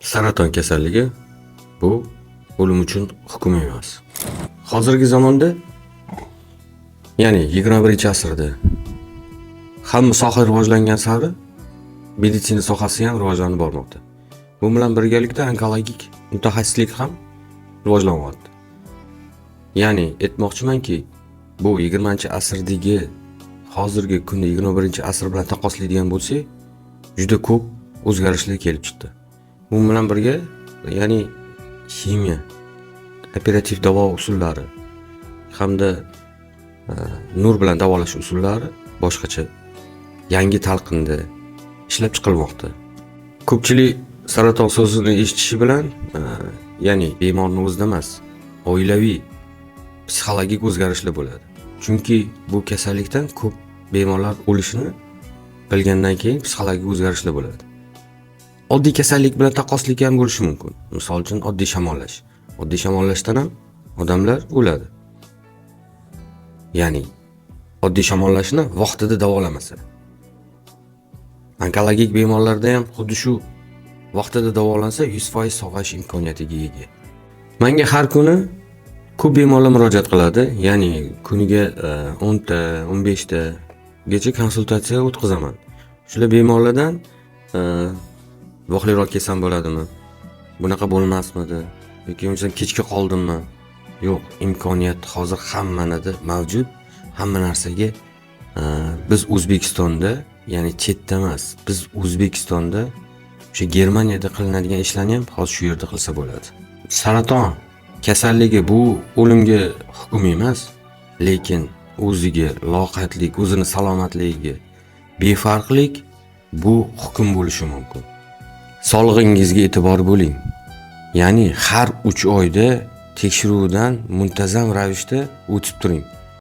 Saraton kasalligi bu o'lim uchun hukm emas. Hozirgi zamonda, ya'ni 21-asrda hamma soha rivojlangan sari meditsina sohasi ham rivojlanib bormoqda. Bu bilan birgalikda onkologik mutaxassislik ham rivojlanyapti. Ya'ni aytmoqchimanki, bu 20-asrdagi hozirgi kunda 21-asr bilan taqqoslaydigan bo'lsak, juda ko'p o'zgarishlar kelib chiqdi. Bu bilan birga, ya'ni ximiya, operativ davo usullari hamda nur bilan davolash usullari boshqacha yangi talqinda ishlab chiqilmoqda. Ko'pchilik saraton so'zini eshitishi bilan, ya'ni bemorning o'zida emas, oilaviy psixologik o'zgarishlar bo'ladi. Chunki bu kasallikdan ko'p bemorlar o'lishini bilgandan keyin psixologik o'zgarishlar bo'ladi. Oddiy kasallik bilan taqqoslik ham bo'lishi mumkin. Misol uchun oddiy shamollash. Oddiy shamollashdan ham odamlar o'ladi. Ya'ni oddiy shamollashni vaqtida davolamasa. Onkologik bemorlarda ham xuddi shu vaqtida davolansa 100% sog'ayish imkoniyatiga ega. Menga har kuni ko'p bemorlar murojaat qiladi, ya'ni kuniga 10 ta, 15 ta gacha konsultatsiya o'tkazaman. Shular bemorlardan vaqtliroq kelsam bo'ladimi? Bunaqa bo'lmasmidi? Yoki o'shan kechga qoldimmi? Yo'q, imkoniyat hozir hammanada mavjud. Hamma narsaga biz O'zbekistonda, ya'ni chetda emas, biz O'zbekistonda o'sha Germaniyada qilinadigan ishlarni ham hozir shu yerda qilsa bo'ladi. Saraton kasalligi bu o'limga hukm emas, lekin o'ziga loqaydlik, o'zini salomatligiga befarqlik bu hukm bo'lishi mumkin. Sog'lig'ingizga e'tibor bo'ling. Ya'ni har 3 oyda tekshiruvdan muntazam ravishda o'tib turing.